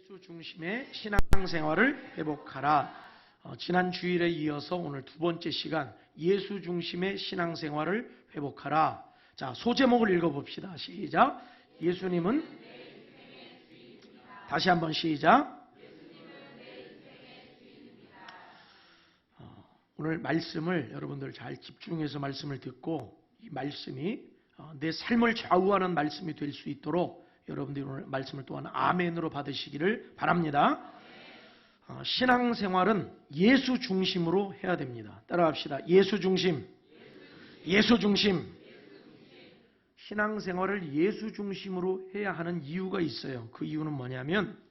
예수 중심의 신앙생활을 회복하라. 지난 주일에 이어서 오늘 두 번째 시간 예수 중심의 신앙생활을 회복하라. 자, 소제목을 읽어봅시다. 시작. 예수님은 다시 한번 시작. 오늘 말씀을 여러분들 잘 집중해서 말씀을 듣고 이 말씀이 내 삶을 좌우하는 말씀이 될 수 있도록 여러분들이 오늘 말씀을 또한 아멘으로 받으시기를 바랍니다. 신앙생활은 예수 중심으로 해야 됩니다. 따라합시다. 예수 중심. 예수 중심. 신앙생활을 예수 중심으로 해야 하는 이유가 있어요. 그 이유는 뭐냐면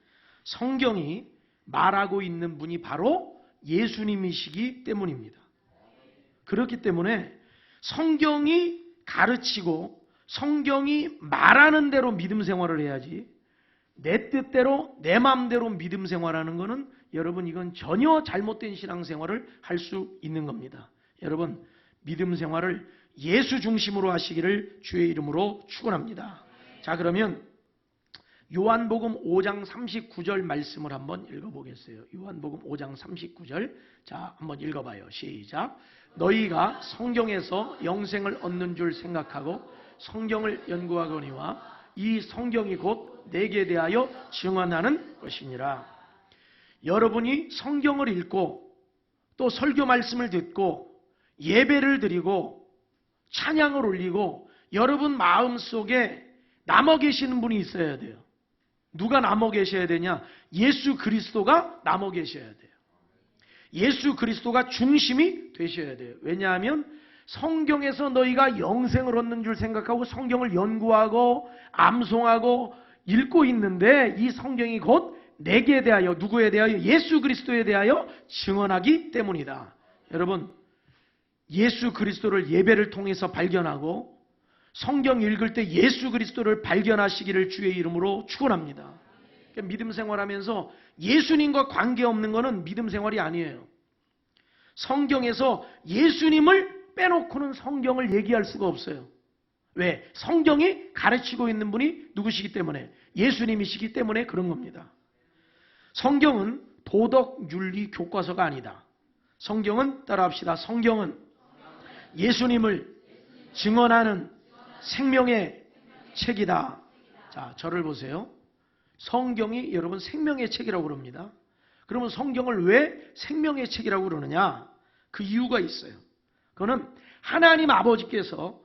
성경이 말하고 있는 분이 바로 예수님이시기 때문입니다. 그렇기 때문에 성경이 가르치고 성경이 말하는 대로 믿음 생활을 해야지 내 뜻대로 내 마음대로 믿음 생활하는 것은 여러분 이건 전혀 잘못된 신앙생활을 할 수 있는 겁니다. 여러분 믿음 생활을 예수 중심으로 하시기를 주의 이름으로 축원합니다. 자, 그러면 요한복음 5장 39절 말씀을 한번 읽어보겠어요. 요한복음 5장 39절. 자, 한번 읽어봐요. 시작. 너희가 성경에서 영생을 얻는 줄 생각하고 성경을 연구하거니와 이 성경이 곧 내게 대하여 증언하는 것이니라. 여러분이 성경을 읽고 또 설교 말씀을 듣고 예배를 드리고 찬양을 올리고 여러분 마음속에 남아 계시는 분이 있어야 돼요. 누가 남아 계셔야 되냐? 예수 그리스도가 남아 계셔야 돼요. 예수 그리스도가 중심이 되셔야 돼요. 왜냐하면 성경에서 너희가 영생을 얻는 줄 생각하고 성경을 연구하고 암송하고 읽고 있는데 이 성경이 곧 내게 대하여 누구에 대하여? 예수 그리스도에 대하여 증언하기 때문이다. 여러분 예수 그리스도를 예배를 통해서 발견하고 성경 읽을 때 예수 그리스도를 발견하시기를 주의 이름으로 축원합니다. 그러니까 믿음 생활하면서 예수님과 관계없는 것은 믿음 생활이 아니에요. 성경에서 예수님을 빼놓고는 성경을 얘기할 수가 없어요. 왜? 성경이 가르치고 있는 분이 누구시기 때문에? 예수님이시기 때문에 그런 겁니다. 성경은 도덕, 윤리, 교과서가 아니다. 성경은 따라합시다. 성경은 예수님을 증언하는 생명의 책이다. 자, 저를 보세요. 성경이 여러분 생명의 책이라고 그럽니다. 그러면 성경을 왜 생명의 책이라고 그러느냐? 그 이유가 있어요. 그거는 하나님 아버지께서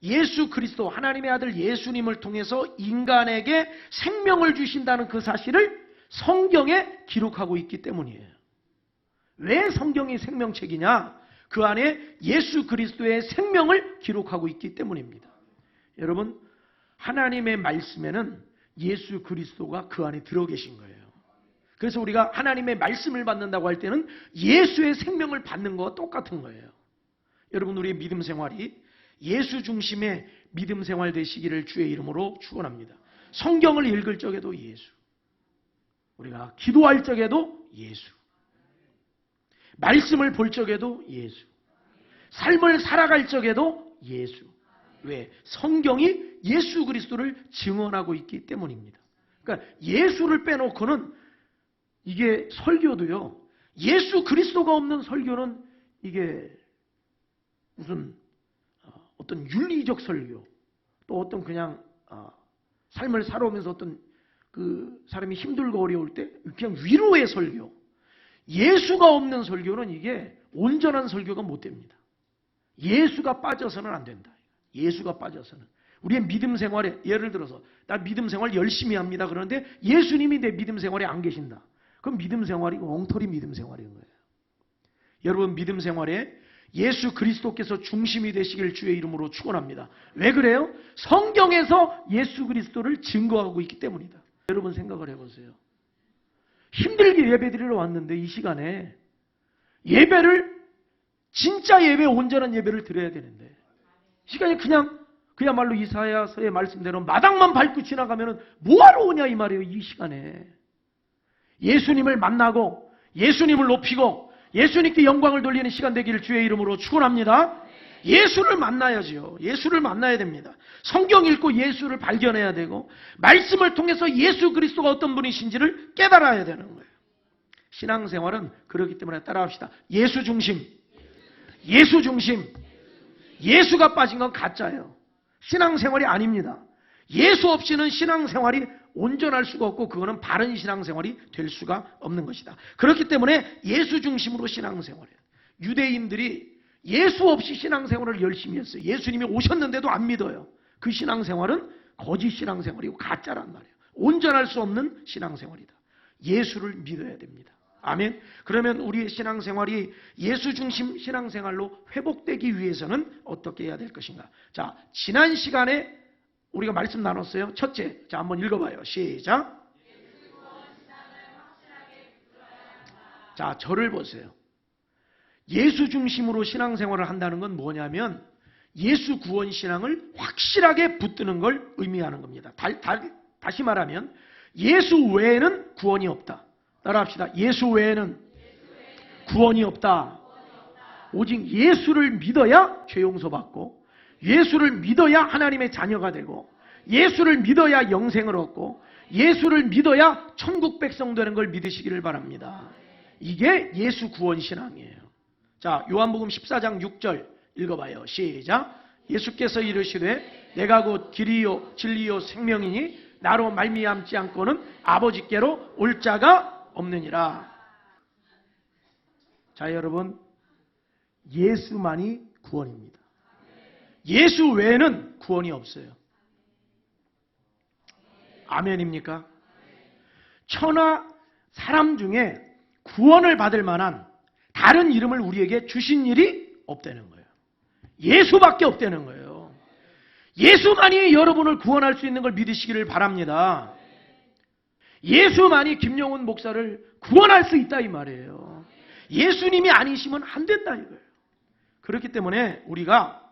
예수 그리스도 하나님의 아들 예수님을 통해서 인간에게 생명을 주신다는 그 사실을 성경에 기록하고 있기 때문이에요. 왜 성경이 생명책이냐? 그 안에 예수 그리스도의 생명을 기록하고 있기 때문입니다. 여러분 하나님의 말씀에는 예수 그리스도가 그 안에 들어 계신 거예요. 그래서 우리가 하나님의 말씀을 받는다고 할 때는 예수의 생명을 받는 것과 똑같은 거예요. 여러분 우리의 믿음 생활이 예수 중심의 믿음 생활 되시기를 주의 이름으로 축원합니다. 성경을 읽을 적에도 예수, 우리가 기도할 적에도 예수, 말씀을 볼 적에도 예수, 삶을 살아갈 적에도 예수. 왜? 성경이 예수 그리스도를 증언하고 있기 때문입니다. 그러니까 예수를 빼놓고는 이게 설교도요, 예수 그리스도가 없는 설교는 이게 무슨 어떤 윤리적 설교, 또 어떤 그냥 삶을 살아오면서 어떤 그 사람이 힘들고 어려울 때 그냥 위로의 설교, 예수가 없는 설교는 이게 온전한 설교가 못 됩니다. 예수가 빠져서는 안 된다. 예수가 빠져서는. 우리의 믿음 생활에 예를 들어서 나 믿음 생활 열심히 합니다. 그런데 예수님이 내 믿음 생활에 안 계신다. 그럼 믿음 생활이 엉터리 믿음 생활인 거예요. 여러분 믿음 생활에 예수 그리스도께서 중심이 되시길 주의 이름으로 축원합니다. 왜 그래요? 성경에서 예수 그리스도를 증거하고 있기 때문이다. 여러분 생각을 해보세요. 힘들게 예배드리러 왔는데 이 시간에 예배를 진짜 예배, 온전한 예배를 드려야 되는데 이 시간에 그야말로 이사야서의 말씀대로 마당만 밟고 지나가면 뭐하러 오냐 이 말이에요. 이 시간에 예수님을 만나고 예수님을 높이고 예수님께 영광을 돌리는 시간 되기를 주의 이름으로 축원합니다. 예수를 만나야죠. 예수를 만나야 됩니다. 성경 읽고 예수를 발견해야 되고 말씀을 통해서 예수 그리스도가 어떤 분이신지를 깨달아야 되는 거예요. 신앙생활은 그렇기 때문에 따라합시다. 예수 중심. 예수 중심. 예수가 빠진 건 가짜예요. 신앙생활이 아닙니다. 예수 없이는 신앙생활이 온전할 수가 없고 그거는 바른 신앙생활이 될 수가 없는 것이다. 그렇기 때문에 예수 중심으로 신앙생활해요. 유대인들이 예수 없이 신앙생활을 열심히 했어요. 예수님이 오셨는데도 안 믿어요. 그 신앙생활은 거짓 신앙생활이고 가짜란 말이에요. 온전할 수 없는 신앙생활이다. 예수를 믿어야 됩니다. 아멘. 그러면 우리의 신앙생활이 예수 중심 신앙생활로 회복되기 위해서는 어떻게 해야 될 것인가? 자, 지난 시간에 우리가 말씀 나눴어요. 첫째, 자 한번 읽어봐요. 시작. 자, 저를 보세요. 예수 중심으로 신앙생활을 한다는 건 뭐냐면 예수 구원 신앙을 확실하게 붙드는 걸 의미하는 겁니다. 다시 말하면 예수 외에는 구원이 없다. 따라합시다. 예수 외에는 구원이 없다. 오직 예수를 믿어야 죄 용서받고 예수를 믿어야 하나님의 자녀가 되고 예수를 믿어야 영생을 얻고 예수를 믿어야 천국 백성 되는 걸 믿으시기를 바랍니다. 이게 예수 구원 신앙이에요. 자, 요한복음 14장 6절 읽어봐요. 시작. 예수께서 이르시되 내가 곧 길이요 진리요 생명이니 나로 말미암지 않고는 아버지께로 올 자가 없느니라. 자, 여러분, 예수만이 구원입니다. 예수 외에는 구원이 없어요. 아멘입니까? 천하 사람 중에 구원을 받을 만한 다른 이름을 우리에게 주신 일이 없다는 거예요. 예수밖에 없다는 거예요. 예수만이 여러분을 구원할 수 있는 걸 믿으시기를 바랍니다. 예수만이 김영훈 목사를 구원할 수 있다 이 말이에요. 예수님이 아니시면 안 된다 이거예요. 그렇기 때문에 우리가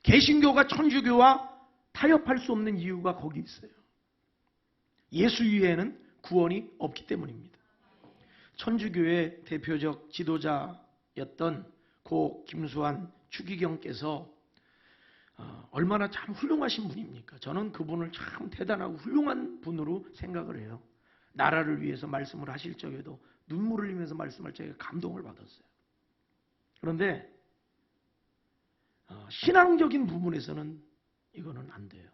개신교가 천주교와 타협할 수 없는 이유가 거기 있어요. 예수 위에는 구원이 없기 때문입니다. 천주교의 대표적 지도자였던 고 김수환 추기경께서 얼마나 참 훌륭하신 분입니까? 저는 그분을 참 대단하고 훌륭한 분으로 생각을 해요. 나라를 위해서 말씀을 하실 적에도 눈물을 흘리면서 말씀할 적에 감동을 받았어요. 그런데 신앙적인 부분에서는 이거는 안 돼요.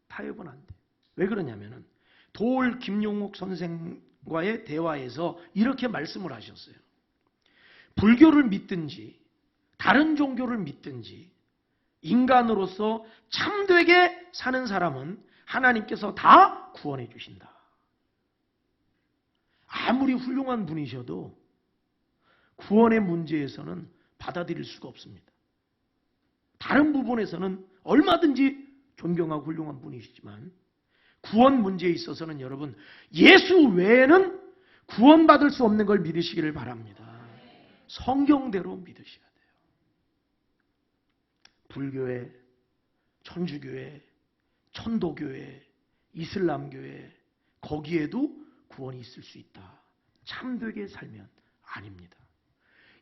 타협은 안 돼요. 왜 그러냐면은 도올 김용옥 선생과의 대화에서 이렇게 말씀을 하셨어요. 불교를 믿든지 다른 종교를 믿든지 인간으로서 참되게 사는 사람은 하나님께서 다 구원해 주신다. 아무리 훌륭한 분이셔도 구원의 문제에서는 받아들일 수가 없습니다. 다른 부분에서는 얼마든지 존경하고 훌륭한 분이시지만 구원 문제에 있어서는 여러분 예수 외에는 구원받을 수 없는 걸 믿으시기를 바랍니다. 성경대로 믿으셔야 돼요. 불교회, 천주교회, 천도교회, 이슬람교회 거기에도 구원이 있을 수 있다. 참되게 살면 아닙니다.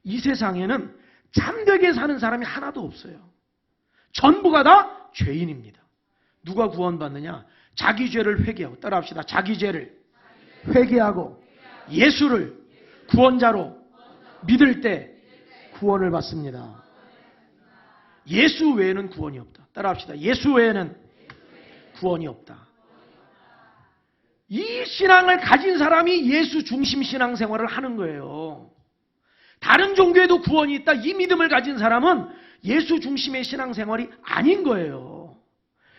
이 세상에는 참되게 사는 사람이 하나도 없어요. 전부가 다 죄인입니다. 누가 구원받느냐? 자기 죄를 회개하고, 따라합시다. 자기 죄를 회개하고 예수를 구원자로 믿을 때 구원을 받습니다. 예수 외에는 구원이 없다. 따라합시다. 예수 외에는 구원이 없다. 이 신앙을 가진 사람이 예수 중심 신앙생활을 하는 거예요. 다른 종교에도 구원이 있다. 이 믿음을 가진 사람은 예수 중심의 신앙생활이 아닌 거예요.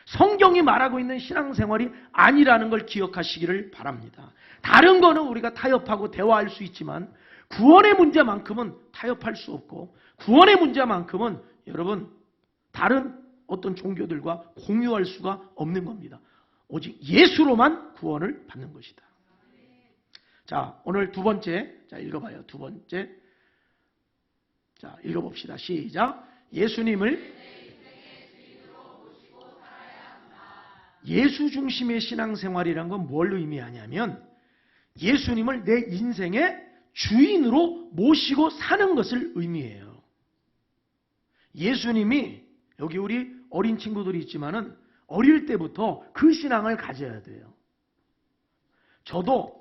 성경이 말하고 있는 신앙생활이 아니라는 걸 기억하시기를 바랍니다. 다른 거는 우리가 타협하고 대화할 수 있지만 구원의 문제만큼은 타협할 수 없고 구원의 문제만큼은 여러분 다른 어떤 종교들과 공유할 수가 없는 겁니다. 오직 예수로만 구원을 받는 것이다. 자, 오늘 두 번째, 자 읽어봐요. 두 번째, 자 읽어봅시다. 시작. 예수님을 예수 중심의 신앙생활이란 건 뭘 의미하냐면 예수님을 내 인생의 주인으로 모시고 사는 것을 의미해요. 예수님이 여기 우리 어린 친구들이 있지만은 어릴 때부터 그 신앙을 가져야 돼요. 저도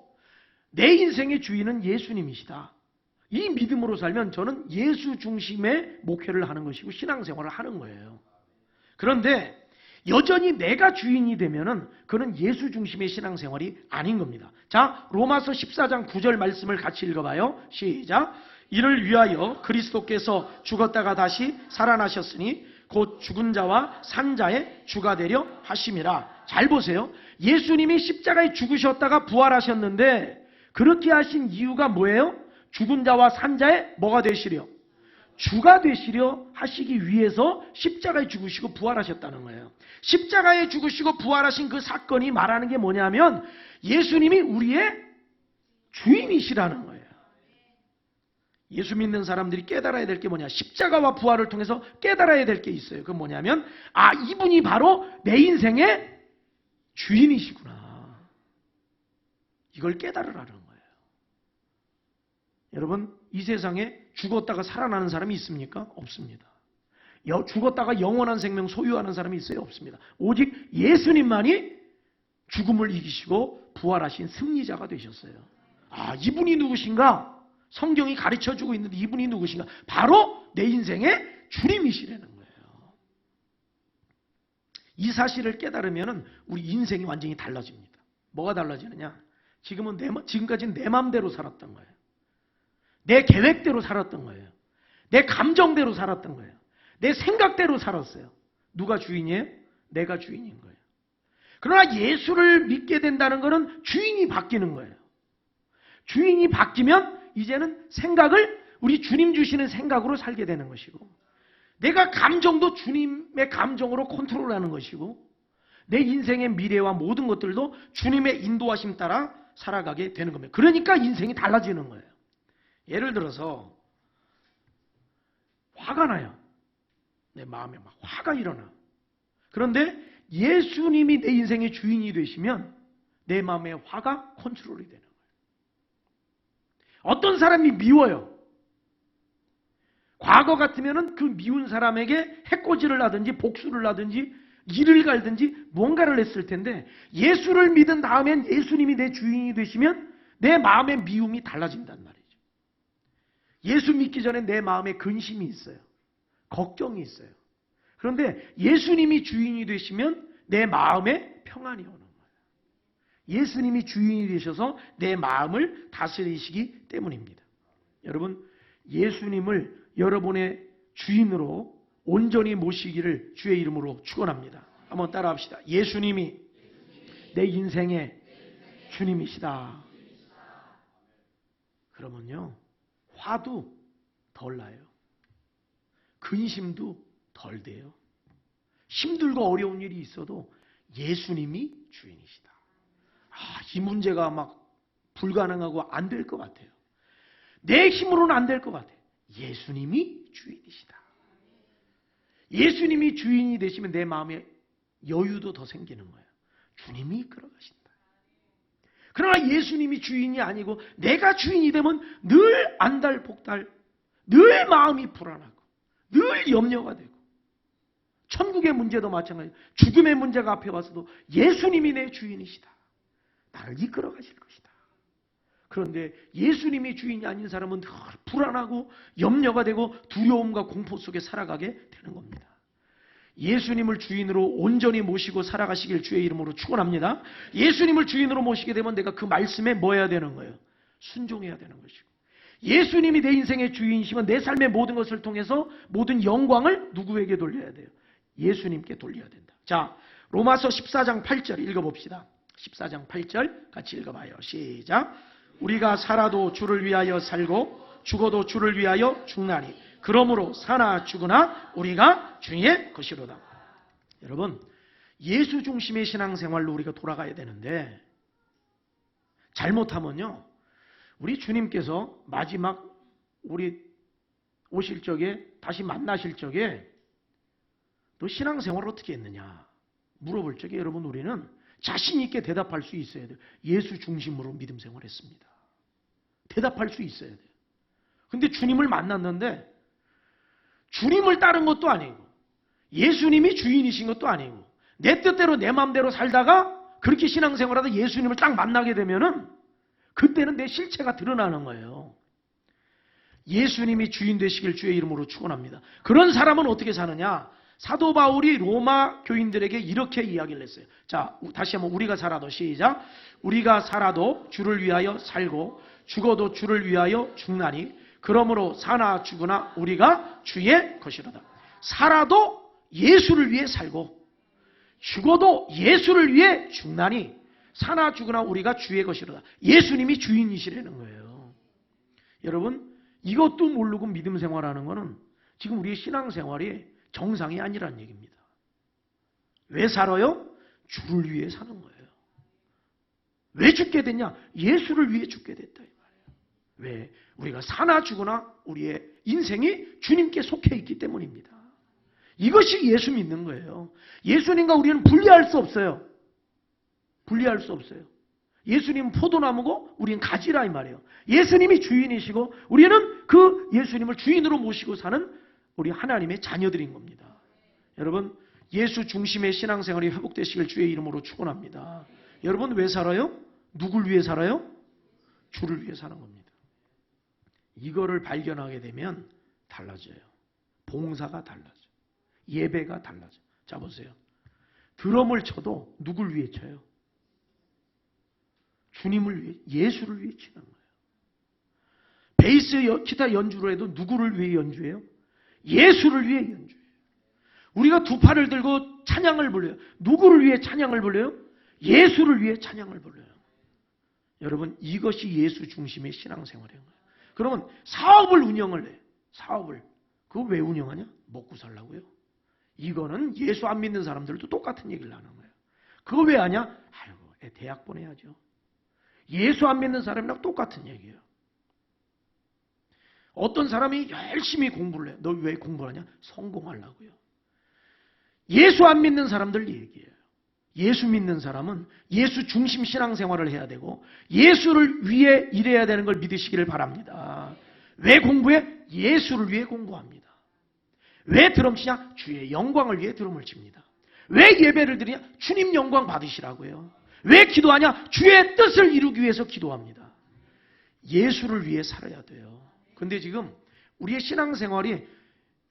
내 인생의 주인은 예수님이시다. 이 믿음으로 살면 저는 예수 중심의 목회를 하는 것이고 신앙생활을 하는 거예요. 그런데 여전히 내가 주인이 되면은 그는 예수 중심의 신앙생활이 아닌 겁니다. 자, 로마서 14장 9절 말씀을 같이 읽어봐요. 시작. 이를 위하여 그리스도께서 죽었다가 다시 살아나셨으니 곧 죽은 자와 산 자의 주가 되려 하심이라. 잘 보세요. 예수님이 십자가에 죽으셨다가 부활하셨는데 그렇게 하신 이유가 뭐예요? 죽은 자와 산 자의 뭐가 되시려? 주가 되시려 하시기 위해서 십자가에 죽으시고 부활하셨다는 거예요. 십자가에 죽으시고 부활하신 그 사건이 말하는 게 뭐냐면 예수님이 우리의 주인이시라는 거예요. 예수 믿는 사람들이 깨달아야 될 게 뭐냐? 십자가와 부활을 통해서 깨달아야 될 게 있어요. 그건 뭐냐면 이분이 바로 내 인생의 주인이시구나. 이걸 깨달으라는 거예요. 여러분, 이 세상에 죽었다가 살아나는 사람이 있습니까? 없습니다. 죽었다가 영원한 생명 소유하는 사람이 있어요? 없습니다. 오직 예수님만이 죽음을 이기시고 부활하신 승리자가 되셨어요. 이분이 누구신가? 성경이 가르쳐주고 있는데 이분이 누구신가? 바로 내 인생의 주님이시라는 거예요. 이 사실을 깨달으면 우리 인생이 완전히 달라집니다. 뭐가 달라지느냐? 지금까지는 내 마음대로 살았던 거예요. 내 계획대로 살았던 거예요. 내 감정대로 살았던 거예요. 내 생각대로 살았어요. 누가 주인이에요? 내가 주인인 거예요. 그러나 예수를 믿게 된다는 것은 주인이 바뀌는 거예요. 주인이 바뀌면 이제는 생각을 우리 주님 주시는 생각으로 살게 되는 것이고, 내가 감정도 주님의 감정으로 컨트롤하는 것이고, 내 인생의 미래와 모든 것들도 주님의 인도하심 따라 살아가게 되는 겁니다. 그러니까 인생이 달라지는 거예요. 예를 들어서 화가 나요. 내 마음에 막 화가 일어나. 그런데 예수님이 내 인생의 주인이 되시면 내 마음의 화가 컨트롤이 되는 거예요. 어떤 사람이 미워요. 과거 같으면은 그 미운 사람에게 해코지를 하든지 복수를 하든지 일을 갈든지 뭔가를 했을 텐데, 예수를 믿은 다음엔 예수님이 내 주인이 되시면 내 마음의 미움이 달라진단 말이에요. 예수 믿기 전에 내 마음에 근심이 있어요. 걱정이 있어요. 그런데 예수님이 주인이 되시면 내 마음에 평안이 오는 거예요. 예수님이 주인이 되셔서 내 마음을 다스리시기 때문입니다. 여러분, 예수님을 여러분의 주인으로 온전히 모시기를 주의 이름으로 축원합니다. 한번 따라합시다. 예수님이 내 인생의 주님이시다. 그러면요, 화도 덜 나요. 근심도 덜 돼요. 힘들고 어려운 일이 있어도 예수님이 주인이시다. 이 문제가 막 불가능하고 안 될 것 같아요. 내 힘으로는 안 될 것 같아요. 예수님이 주인이시다. 예수님이 주인이 되시면 내 마음에 여유도 더 생기는 거예요. 주님이 이끌어가신다. 그러나 예수님이 주인이 아니고 내가 주인이 되면 늘 안달복달, 늘 마음이 불안하고 늘 염려가 되고, 천국의 문제도 마찬가지예요. 죽음의 문제가 앞에 와서도 예수님이 내 주인이시다. 나를 이끌어 가실 것이다. 그런데 예수님이 주인이 아닌 사람은 늘 불안하고 염려가 되고 두려움과 공포 속에 살아가게 되는 겁니다. 예수님을 주인으로 온전히 모시고 살아가시길 주의 이름으로 축원합니다. 예수님을 주인으로 모시게 되면 내가 그 말씀에 뭐 해야 되는 거예요? 순종해야 되는 것이고, 예수님이 내 인생의 주인이시면 내 삶의 모든 것을 통해서 모든 영광을 누구에게 돌려야 돼요? 예수님께 돌려야 된다. 자, 로마서 14장 8절 읽어봅시다. 14장 8절 같이 읽어봐요. 시작. 우리가 살아도 주를 위하여 살고 죽어도 주를 위하여 죽나니 그러므로 사나 죽으나 우리가 주의 것이로다. 여러분, 예수 중심의 신앙생활로 우리가 돌아가야 되는데, 잘못하면요, 우리 주님께서 마지막 우리 오실 적에, 다시 만나실 적에 너 신앙생활을 어떻게 했느냐 물어볼 적에 여러분, 우리는 자신 있게 대답할 수 있어야 돼요. 예수 중심으로 믿음 생활했습니다. 대답할 수 있어야 돼요. 근데 주님을 만났는데 주님을 따른 것도 아니고 예수님이 주인이신 것도 아니고 내 뜻대로 내 마음대로 살다가 그렇게 신앙생활하다 예수님을 딱 만나게 되면은 그때는 내 실체가 드러나는 거예요. 예수님이 주인 되시길 주의 이름으로 축원합니다. 그런 사람은 어떻게 사느냐? 사도 바울이 로마 교인들에게 이렇게 이야기를 했어요. 자, 다시 한번 우리가 살아도 시작. 우리가 살아도 주를 위하여 살고 죽어도 주를 위하여 죽나니 그러므로 사나 죽으나 우리가 주의 것이로다. 살아도 예수를 위해 살고 죽어도 예수를 위해 죽나니 사나 죽으나 우리가 주의 것이로다. 예수님이 주인이시라는 거예요. 여러분, 이것도 모르고 믿음 생활하는 거는 지금 우리의 신앙생활이 정상이 아니란 얘기입니다. 왜 살아요? 주를 위해 사는 거예요. 왜 죽게 됐냐? 예수를 위해 죽게 됐다 이 말이에요. 왜? 우리가 사나 죽으나 우리의 인생이 주님께 속해 있기 때문입니다. 이것이 예수 믿는 거예요. 예수님과 우리는 분리할 수 없어요. 분리할 수 없어요. 예수님은 포도나무고 우리는 가지라 이 말이에요. 예수님이 주인이시고 우리는 그 예수님을 주인으로 모시고 사는 우리 하나님의 자녀들인 겁니다. 여러분, 예수 중심의 신앙생활이 회복되시길 주의 이름으로 축원합니다. 여러분 왜 살아요? 누굴 위해 살아요? 주를 위해 사는 겁니다. 이거를 발견하게 되면 달라져요. 봉사가 달라져요. 예배가 달라져요. 자 보세요. 드럼을 쳐도 누굴 위해 쳐요? 주님을 위해, 예수를 위해 치는 거예요. 베이스 기타 연주를 해도 누구를 위해 연주해요? 예수를 위해 연주해요. 우리가 두 팔을 들고 찬양을 불러요. 누구를 위해 찬양을 불러요? 예수를 위해 찬양을 불러요. 여러분, 이것이 예수 중심의 신앙생활인 거예요. 그러면 사업을 운영을 해. 사업을. 그거 왜 운영하냐? 먹고 살라고요. 이거는 예수 안 믿는 사람들도 똑같은 얘기를 하는 거예요. 그거 왜 하냐? 아이고, 애 대학 보내야죠. 예수 안 믿는 사람이랑 똑같은 얘기예요. 어떤 사람이 열심히 공부를 해. 너 왜 공부하냐? 성공하려고요. 예수 안 믿는 사람들 얘기예요. 예수 믿는 사람은 예수 중심 신앙생활을 해야 되고 예수를 위해 일해야 되는 걸 믿으시기를 바랍니다. 왜 공부해? 예수를 위해 공부합니다. 왜 드럼 치냐? 주의 영광을 위해 드럼을 칩니다. 왜 예배를 드리냐? 주님 영광 받으시라고요. 왜 기도하냐? 주의 뜻을 이루기 위해서 기도합니다. 예수를 위해 살아야 돼요. 근데 지금 우리의 신앙생활이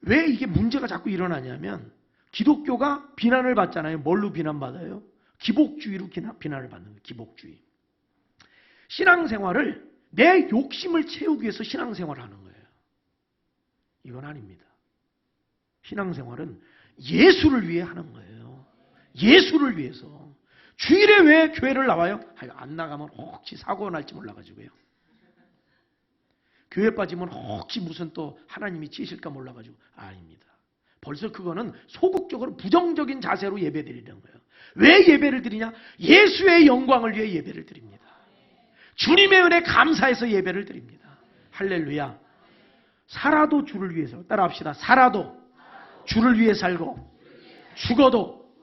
왜 이게 문제가 자꾸 일어나냐면 기독교가 비난을 받잖아요. 뭘로 비난받아요? 기복주의로 비난을 받는 거예요. 기복주의. 신앙생활을 내 욕심을 채우기 위해서 신앙생활을 하는 거예요. 이건 아닙니다. 신앙생활은 예수를 위해 하는 거예요. 예수를 위해서. 주일에 왜 교회를 나와요? 안 나가면 혹시 사고가 날지 몰라가지고요. 교회 빠지면 혹시 무슨 또 하나님이 치실까 몰라가지고. 아닙니다. 벌써 그거는 소극적으로 부정적인 자세로 예배 드리는 거예요. 왜 예배를 드리냐? 예수의 영광을 위해 예배를 드립니다. 주님의 은혜 감사해서 예배를 드립니다. 할렐루야. 살아도 주를 위해서. 따라합시다. 살아도 주를 위해 살고 죽어도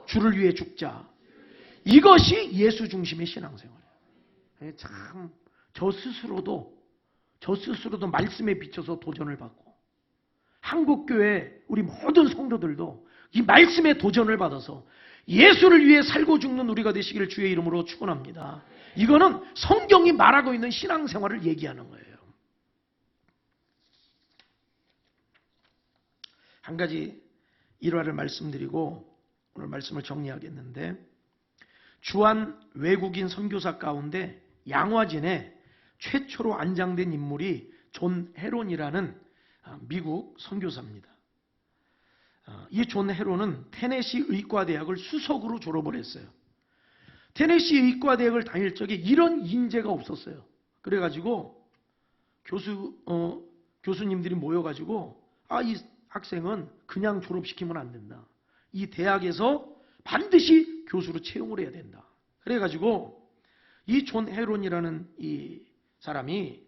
주를 위해 죽자. 이것이 예수 중심의 신앙생활이에요. 참 저 스스로도 말씀에 비춰서 도전을 받고 한국교회 우리 모든 성도들도 이 말씀에 도전을 받아서 예수를 위해 살고 죽는 우리가 되시기를 주의 이름으로 축원합니다. 이거는 성경이 말하고 있는 신앙생활을 얘기하는 거예요. 한 가지 일화를 말씀드리고 오늘 말씀을 정리하겠는데 주한 외국인 선교사 가운데 양화진에 최초로 안장된 인물이 존 헤론이라는 미국 선교사입니다. 이 존 헤론은 테네시 의과대학을 수석으로 졸업을 했어요. 테네시 의과대학을 다닐 적에 이런 인재가 없었어요. 그래가지고 교수님들이 모여가지고 이 학생은 그냥 졸업시키면 안 된다. 이 대학에서 반드시 교수로 채용을 해야 된다. 그래가지고 이 존 헤론이라는 이 사람이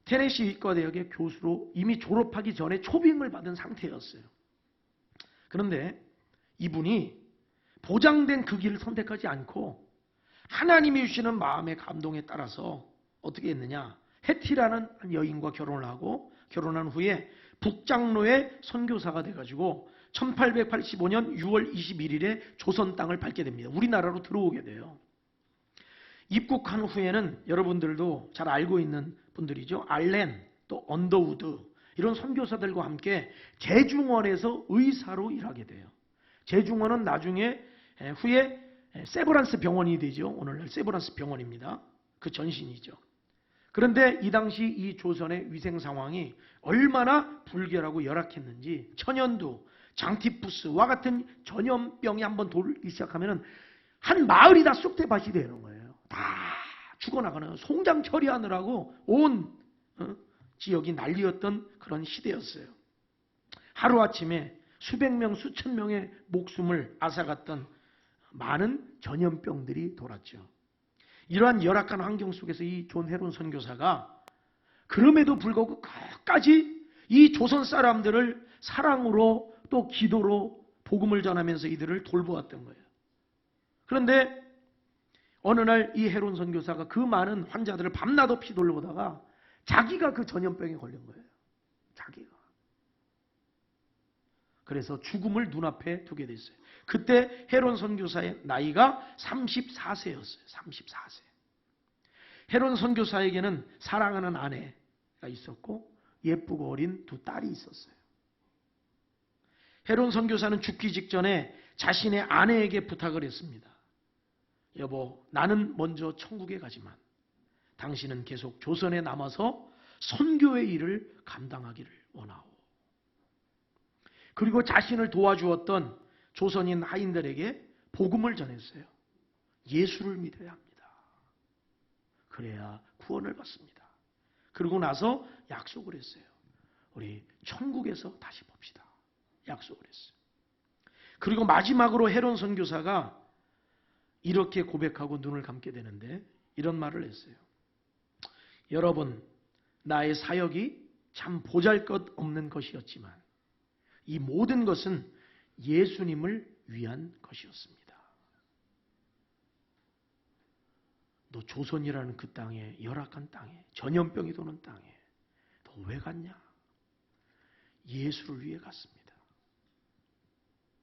테네시 의과대학의 교수로 이미 졸업하기 전에 초빙을 받은 상태였어요. 그런데 이분이 보장된 그 길을 선택하지 않고 하나님이 주시는 마음의 감동에 따라서 어떻게 했느냐. 해티라는 여인과 결혼을 하고 결혼한 후에 북장로의 선교사가 돼가지고 1885년 6월 21일에 조선 땅을 밟게 됩니다. 우리나라로 들어오게 돼요. 입국한 후에는 여러분들도 잘 알고 있는 분들이죠. 알렌, 또 언더우드 이런 선교사들과 함께 제중원에서 의사로 일하게 돼요. 제중원은 나중에 후에 세브란스 병원이 되죠. 오늘날 세브란스 병원입니다. 그 전신이죠. 그런데 이 당시 이 조선의 위생 상황이 얼마나 불결하고 열악했는지 천연두, 장티푸스와 같은 전염병이 한번 돌기 시작하면 한 마을이 다 쑥대밭이 되는 거예요. 다 죽어나가는 송장 처리하느라고 온 지역이 난리였던 그런 시대였어요. 하루아침에 수백 명, 수천 명의 목숨을 앗아갔던 많은 전염병들이 돌았죠. 이러한 열악한 환경 속에서 이 존 헤론 선교사가 그럼에도 불구하고 끝까지 이 조선 사람들을 사랑으로 또 기도로 복음을 전하면서 이들을 돌보았던 거예요. 그런데 어느 날 이 헤론 선교사가 그 많은 환자들을 밤낮 없이 돌보다가 자기가 그 전염병에 걸린 거예요. 자기가. 그래서 죽음을 눈앞에 두게 됐어요. 그때 헤론 선교사의 나이가 34세였어요. 34세. 헤론 선교사에게는 사랑하는 아내가 있었고 예쁘고 어린 두 딸이 있었어요. 헤론 선교사는 죽기 직전에 자신의 아내에게 부탁을 했습니다. 여보, 나는 먼저 천국에 가지만 당신은 계속 조선에 남아서 선교의 일을 감당하기를 원하오. 그리고 자신을 도와주었던 조선인 하인들에게 복음을 전했어요. 예수를 믿어야 합니다. 그래야 구원을 받습니다. 그러고 나서 약속을 했어요. 우리 천국에서 다시 봅시다. 약속을 했어요. 그리고 마지막으로 헤론 선교사가 이렇게 고백하고 눈을 감게 되는데 이런 말을 했어요. 여러분, 나의 사역이 참 보잘것없는 것이었지만 이 모든 것은 예수님을 위한 것이었습니다. 너 조선이라는 그 땅에, 열악한 땅에, 전염병이 도는 땅에 너 왜 갔냐? 예수를 위해 갔습니다.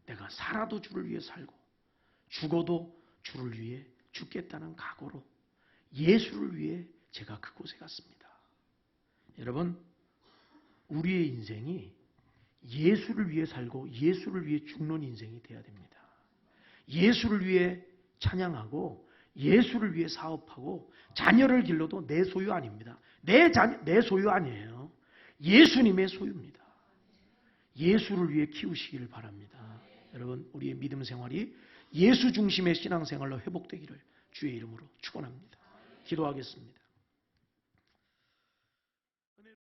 내가 살아도 주를 위해 살고 죽어도 주를 위해 죽겠다는 각오로 예수를 위해 제가 그곳에 갔습니다. 여러분, 우리의 인생이 예수를 위해 살고 예수를 위해 죽는 인생이 되어야 됩니다. 예수를 위해 찬양하고 예수를 위해 사업하고 자녀를 길러도 내 소유 아닙니다. 내 소유 아니에요. 예수님의 소유입니다. 예수를 위해 키우시기를 바랍니다. 여러분, 우리의 믿음 생활이 예수 중심의 신앙생활로 회복되기를 주의 이름으로 축원합니다. 기도하겠습니다.